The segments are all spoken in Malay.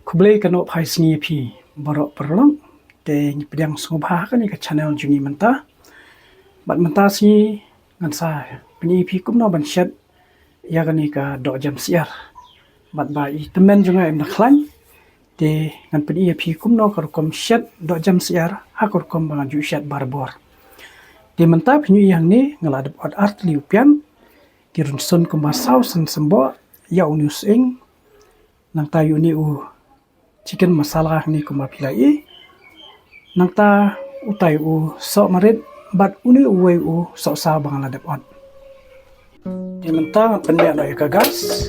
Kublai kano pai sengi pi borok perlong te pedang sungubha kan ni ke channel jungi mentah. Bat mentah si ngan sa peni pi kum no ban shet ya kan ni ka dok jam siar. Bat ba I temen junga em naklan te ngan peni pi kum no ka kom shet dok jam siar ha ka kom bang ju shet barbor. Te mentah penyu yang ni ngalad ot art liupian kirun sun kum basau sen sembo ya unus ing nang tayu ni chicken masala ni kuma pilai nang ta utai sok marit bat uni uwe sok sa bang ladap on di mentang pendek no ka gas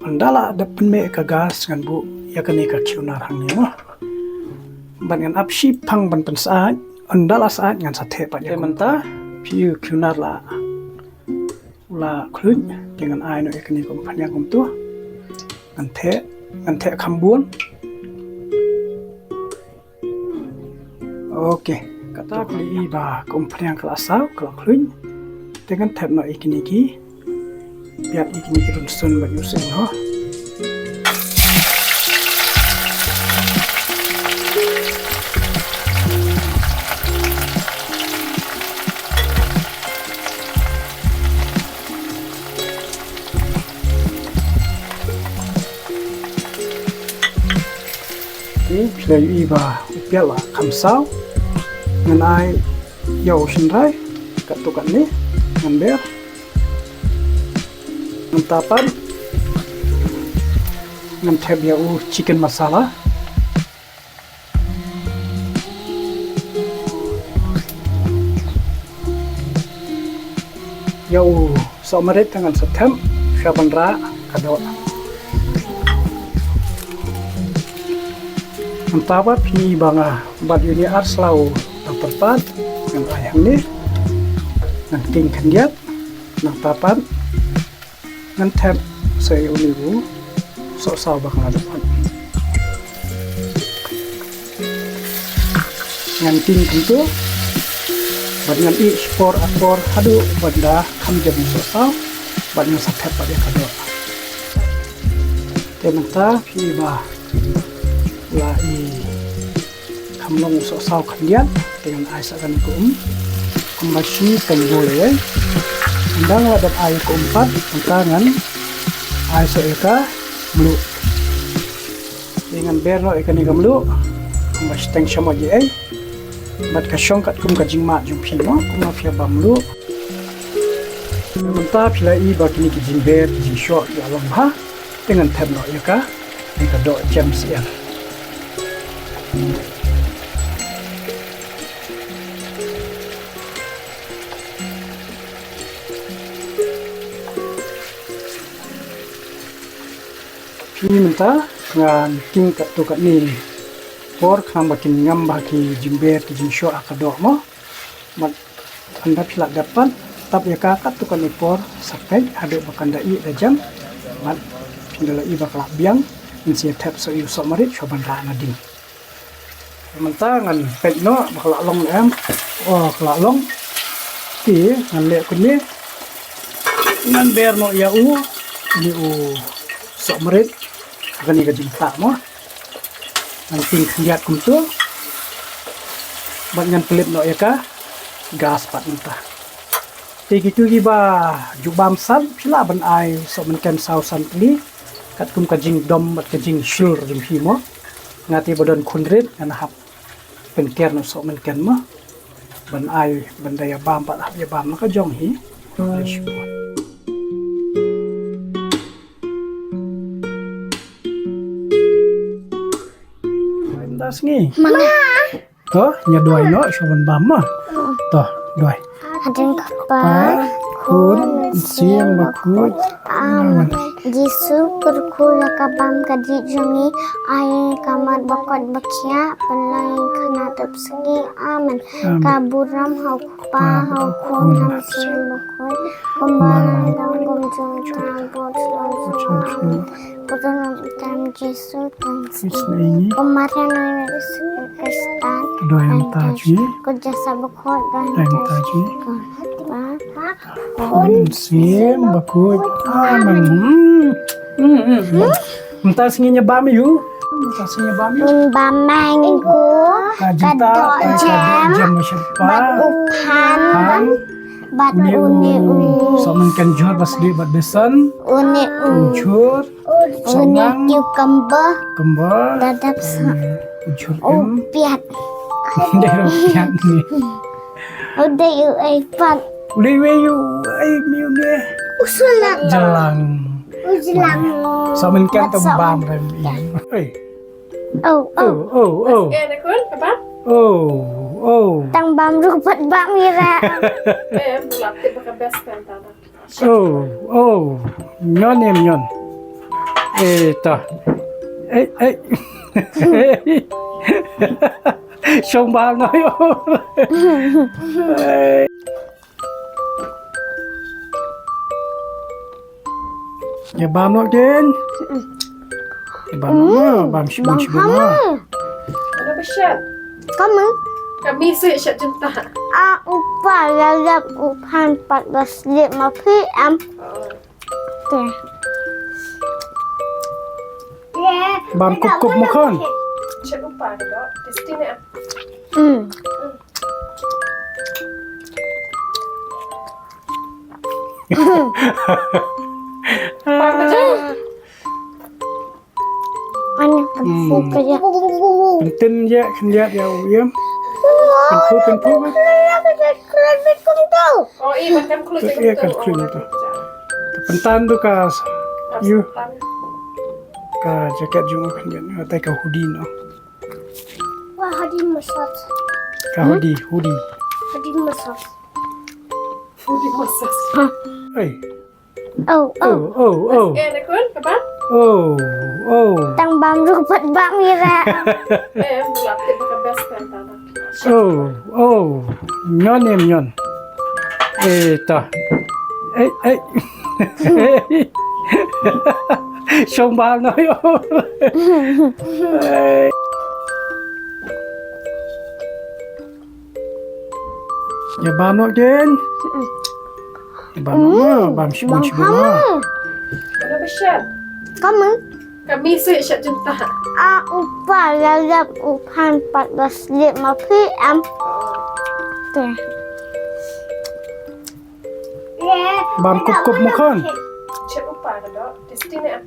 andala ada penme ka gas ngan bu ya kan ka kiunar hang ni mah ban ngan apsi pang ban pen saat andala saat ngan sathe pat ya mentah piu kiunar la klun dengan ai no kan ni kum phanya kum tu ngan the kambun. Oke, kata kuli iba kompreng kelasau kalau klun dengan tab no ikiniki biar ikiniki runsun bagi usin no. Play iba upiala kamsau ngan ai yau shinrai katukan ni ngan ber ngan tapan ngan tab ya chicken masala yau somaret dengan setem syabanra kado Mentapa pi banga bat ini arslau tapat yang ayam ni nang ting kendiat nang tapan nang tap saya unibu sok sau bang depan nang ting kentu bat ngan I spor akor hadu benda kam jadi sok sau bat ngan satep pada kado tementa pi ba la kamlong sok sau kendian dengan air sakan kumbashi tenggole undang wadat air keempat tangan air soeka melu dengan berno ikan ikan melu kumbashi teng sama je bat kasyong kat kum kajing mat jumpi no kuma fia bamlu mentah pila I bakini kijing ber kijing short di alam ha dengan terno yaka ika do jam siar Ini mentah ngan ting kat tu kat ni por kham bakin ngam baki jimber ki jinsho akadok mo mat anda pilak dapat tap ya kat tu kan por sakai ada bakan dai da jam mat pindala I bakal biang insia tap so yu so marit coban ra nading mentah ngan pet no bakal long em bakal long ti ngan le kun ni ngan ber no ya ni so marit gani ka jingta mo nang ting khiat kum tu ban ngan pelit no ya ka gas pat mentah ti gitu gi ba jubam san pila ban ai so men ken sau san pli kat kum ka jing dom bat ka jing shur jing hi mo ngati bodon kunrit ngan hap pen ker no so men ken mo ban ai ban daya bam pat hap ya bam ka jong hi Ngi mana toh nya doai no shoban bama toh doai hadin kapal kun siang makut aman jisu kurkula kabam kadi jungi ai kamar bakot bakia penai kana tep segi aman kaburam hau pa hau kun ham siang bakot kembali dalam gomjong tabot langsung Putulan tam jisu ini kemarin Kristan doyan taji kerja sabukot doyan taji kun siang bakut aman Mentah singinya bam you. Mentah singinya bam you. Min ba mango. Kajita, jam siapa? Bat upan. Ham, Bat uni so kan jual pas di bat besan, uni jur, uni sonang, cucumber. kembar, Dadap sa jur upiat. Dia pian ni. Udah yuk ipat. Udah you, miu deh. Usulan. Jelang. Usulan. So kan tembam rem. Oh. Oh. Nak kun? Apa? Oh. Tang bam rupat bak mira. Bulat tiba ke best kan tata. Oh. Nyon em nyon. Ta. Sông bao nói Ya bam nó đến. Bam nó, bam shibun nó. Ano ba siya? Kamu? Kami siya junta. Upa lalap upan 14.5 PM. Tuh. Bam kup mo kon. Siya lupa ka do. Destiny ah. Apa dyan? Ano penting kaya? Pentin ya kan ya uyam. Penpu. Oh, iya kan kulit Iya kan kulit itu. Pentan tu kas. You ka jaket jungo kan ya. Atai ka hoodie no. Wah, hadi masat. Ka hoodie. Hadi masat. Foodie masas. Oh. Nak kun? Apa? Oh. Tang bam rupat bak mira. Bulat tiba ke best kan tata. Oh. Nyon em nyon. Ta. Sông bao nói Ya bam nó đến. Bam shibun nó. Ano ba siya? Kamu? Kami siya junta. Upa lalap upan 14.5 PM. Tuh. Bam kup mo kon. Siya lupa ka do. Destiny ah.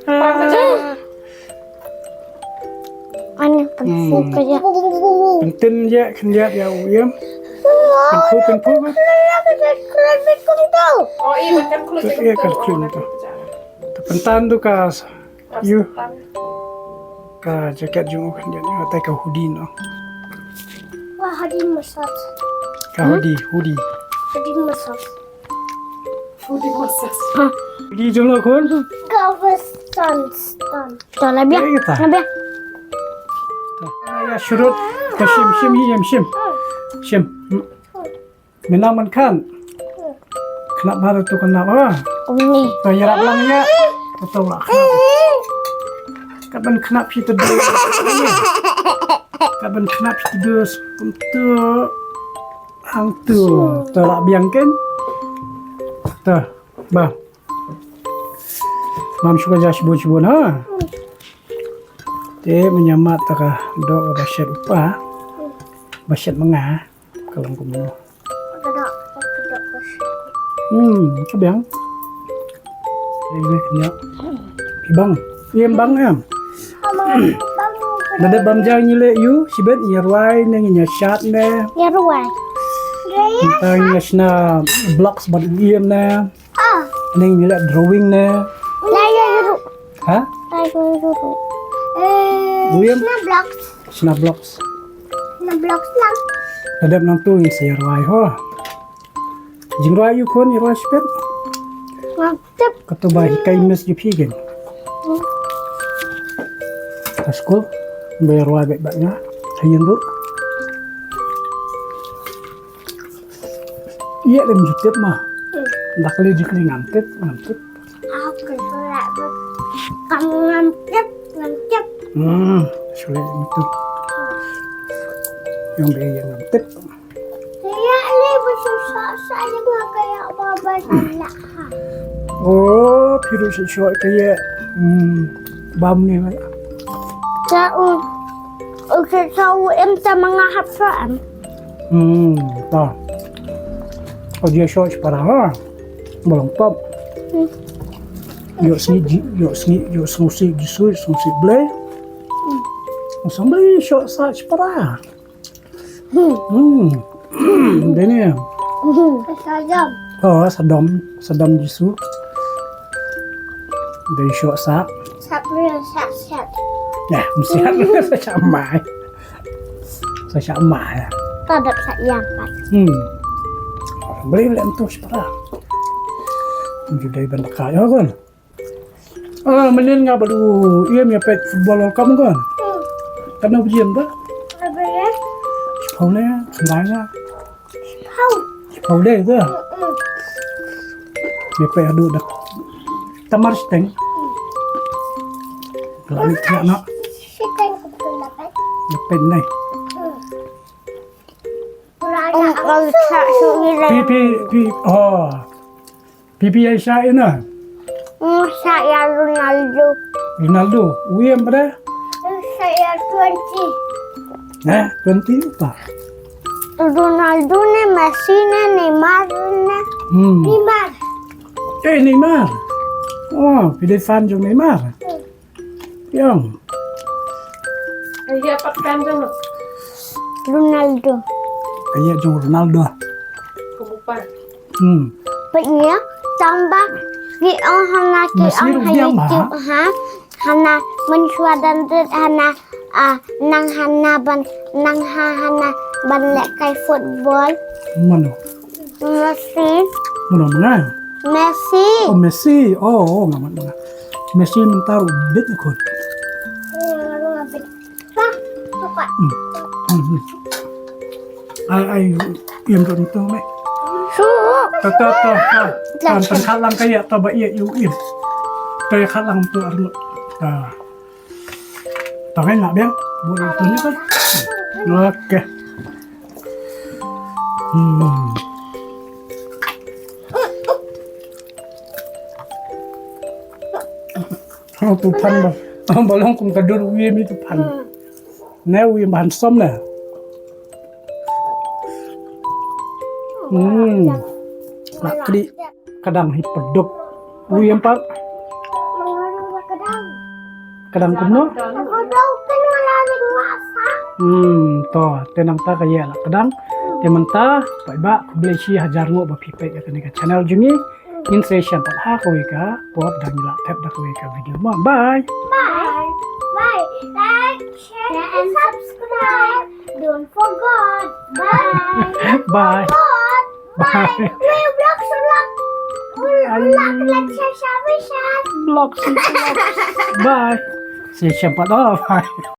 Apa dyan? Ano penting kaya? Pentin ya kan ya uyam. Penpu. Oh, iya kan kulit Iya kan kulit itu. Pentan tu kas. You ka jaket jungo kan ya. Atai ka hoodie no. Wah, hadi masat. Ka hoodie. Hadi masat. Foodie masas. Hoodie jungo kon. Stan. Tuh, lebih. Iya, kita. Lebih. Ya syurut ka shim. Menaman kan. Kenapa baru tu kenapa? Uni. Bayar belangnya. Tahu lah. Kapan kenapa itu dulu? Kapan kenapa itu dulu? Untuk hang tu terak biangkan. Tuh, bang. Mam suka jas buat ha. Dia menyamat takah dok basyat upah. Basyat mengah kalau kumno. Kedok. Kebiang. Ini kena. Bang. Iya bang em. Nada bam jang nyile you sibet yarwai nang nya chat ne. Ya ruai. Tang nya sna blocks bad iem ne. Nang nyile drawing ne. Laya yuru. Ha? Laya yuru. Uyam blocks. sna blocks. Blocks lang. Nada nang tu ing yarwai ho. Jingwai you kon yarwai sibet. Ngaptep. Kato ba hikay mes ju pigen. School bayar wabek baknya sayang tu iya lem jutip mah dak le jikli ngantep Aku surat. Kamu ngaptep. sulit itu yang biaya ngantep Iya. Saya gua kayak baba lah. Oh, piru short kayak bam ni. Jauh. Oke, tahu ta mga hapsaan. Ta. Oh dia short para ha. Bolong pop. Yo snusi gisu, snusi blay. Sampai short such para. Dene. Sayang. Oh, sadam gisu. Dari short sa. Sabi sak. Ya, mesti harus saya mai. Saya mai. Tadap sayang pat. Beli lentur separa. Jadi benda kaya kan. Mending nggak baru iya mi pet football kamu kan. Karena ujian dah. Apa ya? Sekolahnya, sebenarnya. How? Sekolah itu. Mi pet aduh dah. Tamar steng. Kalau itu nak. Siteng kepulapat. Mi pet ni. Kalau sak suwi Pi. Oh. Pipi Aisyah ini. Saya Ronaldo. Ronaldo. Uiam pada. Saya 20. Nah, 20 apa? Ronaldo ne, Messi ne, Neymar ne. Neymar. Neymar. Oh, pilih fan jong Neymar. Yang. Iya, Pak Kanjeng. Ronaldo. Kayak jong Ronaldo. Kumupan. Punya tambah di hana ki Messi ang rupiah, YouTube ha hana mensuadan hana nang hana ban lek kai football Mana? Messi Mana? Messi Oh, Messi. Oh, nggak. Messi mentar bit ni kot. Ai yang tu me. su Tata. Kan kalang kayak taba iya im. Kayak kalang tu arlo. Tangan nak biang. Buat itu ni kan. Oke. Oh, tu pan ba. Balong kung kadur uim itu pan. Nè uim bahan som nè. Nak kedi kadang hipedok. Uim pak kadang kuno. To tenang ta kaya lah kadang. Temanta pai ba beli si hajar ngo ba pipe ka ni channel jumi. In session pat ha ko ka pot dan la tap da ko ka video ma. Bye. Bye. Like, share, and subscribe. Don't forget. Bye. Bye. Bye. May vlog sulak. Ulak share. Blog. Bye. Session pat bye.